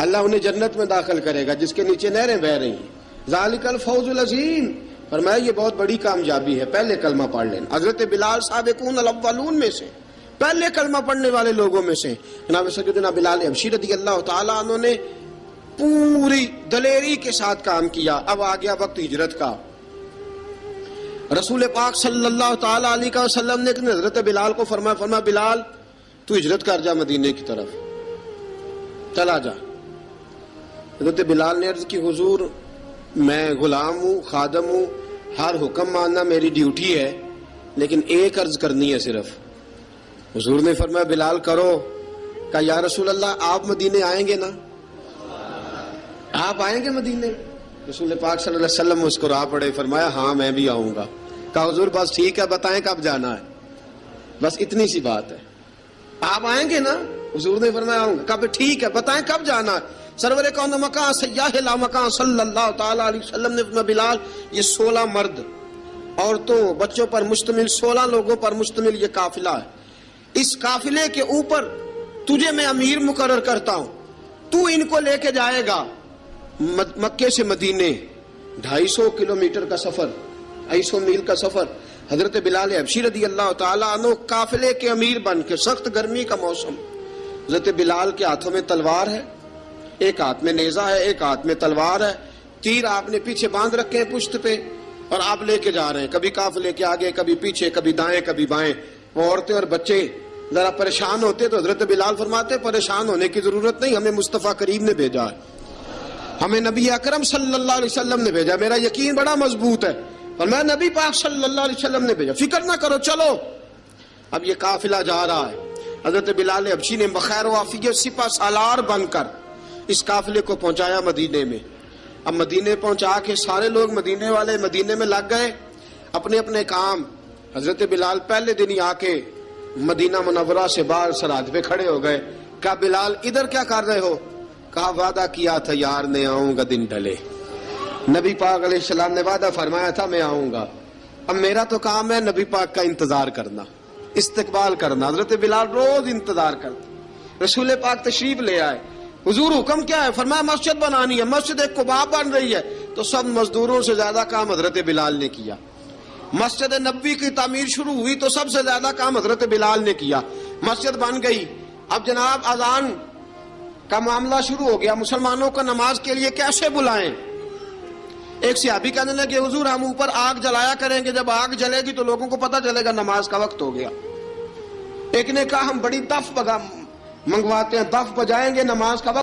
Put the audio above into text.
اللہ انہیں جنت میں داخل کرے گا جس کے نیچے نہریں بہ رہی ہیں. ذالک الفوز العظیم. فرمایا یہ بہت بڑی کامیابی ہے. پہلے کلمہ پڑھ لینا. حضرت بلال سابقون الاولون میں سے، پہلے کلمہ پڑھنے والے لوگوں میں سے جناب سیدنا بلال حبشی رضی اللہ تعالیٰ عنہ نے پوری دلیری کے ساتھ کام کیا. اب آ گیا وقت ہجرت کا. رسول پاک صلی اللہ تعالیٰ علیہ وسلم نے حضرت بلال کو فرمایا بلال تو ہجرت کر جا مدینے کی طرف، چلا جا. حضرت بلال نے عرض کی حضور میں غلام ہوں، خادم ہوں، ہر حکم ماننا میری ڈیوٹی ہے، لیکن ایک عرض کرنی ہے صرف. حضور نے فرمایا بلال کرو. کہا یا رسول اللہ آپ مدینے آئیں گے نا؟ آپ آئیں گے مدینے؟ رسول پاک صلی اللہ علیہ وسلم مسکرا پڑے. فرمایا ہاں میں بھی آؤں گا. کہا حضور بس ٹھیک ہے بتائیں کب جانا ہے، بس اتنی سی بات ہے. آپ آئیں گے نا؟ حضور نے فرمایا آؤں گا. کہا ٹھیک ہے بتائیں کب جانا ہے. سرور کون مکان سیاح لا مکان صلی اللہ تعالیٰ علیہ وسلم نے فرمایا بلال یہ 16 مرد عورتوں بچوں پر مشتمل 16 لوگوں پر مشتمل یہ قافلہ ہے. اس قافلے کے اوپر تجھے میں امیر مقرر کرتا ہوں. تو ان کو لے کے جائے گا مکے سے مدینے 250 کلومیٹر کا سفر، 250 میل کا سفر. حضرت بلال حبشی رضی اللہ تعالیٰ عنہ قافلے کے امیر بن کے، سخت گرمی کا موسم، حضرت بلال کے ہاتھوں میں تلوار ہے، ایک ہاتھ میں نیزہ ہے، ایک ہاتھ میں تلوار ہے. تیر آپ نے پیچھے باندھ رکھے ہیں پشت پہ اور آپ لے کے جا رہے ہیں، کبھی قافلے کے آگے کبھی پیچھے، کبھی دائیں کبھی بائیں. وہ عورتیں اور بچے ذرا پریشان ہوتے تو حضرت بلال فرماتے پریشان ہونے کی ضرورت نہیں، ہمیں مصطفیٰ کریم نے بھیجا ہے، ہمیں نبی اکرم صلی اللہ علیہ وسلم نے بھیجا. میرا یقین بڑا مضبوط ہے اور میں نبی پاک صلی اللہ علیہ وسلم نے بھیجا، فکر نہ کرو چلو. اب یہ قافلہ جا رہا ہے. حضرت بلال حبشی نے بخیر و عافیت سپہ سالار بن کر اس قافلے کو پہنچایا مدینے میں. اب مدینے پہنچا کے سارے لوگ مدینے والے مدینے میں لگ گئے اپنے اپنے کام. حضرت بلال پہلے دن ہی آ کے مدینہ منورہ سے باہر سرحد پہ کھڑے ہو گئے. کہا بلال ادھر کیا کر رہے ہو؟ کہا وعدہ کیا تھا یار نے آؤں گا دن ڈھلے. نبی پاک علیہ السلام نے وعدہ فرمایا تھا میں آؤں گا. اب میرا تو کام ہے نبی پاک کا انتظار کرنا، استقبال کرنا. حضرت بلال روز انتظار کرتے. رسول پاک تشریف لے آئے. حضور حکم کیا ہے؟ فرمایا مسجد بنانی ہے. مسجد ایک قباء بن رہی ہے. تو سب مزدوروں سے زیادہ کام حضرت بلال نے کیا. مسجد نبوی کی تعمیر شروع ہوئی تو سب سے زیادہ کام حضرت بلال نے کیا. مسجد بن گئی. اب جناب اذان کا معاملہ شروع ہو گیا. مسلمانوں کو نماز کے لیے کیسے بلائیں؟ ایک صحابی کہنے لگے حضور ہم اوپر آگ جلایا کریں گے، جب آگ جلے گی تو لوگوں کو پتہ چلے گا نماز کا وقت ہو گیا. ایک نے کہا ہم بڑی دف منگواتے ہیں، دف بجائیں گے نماز کا وقت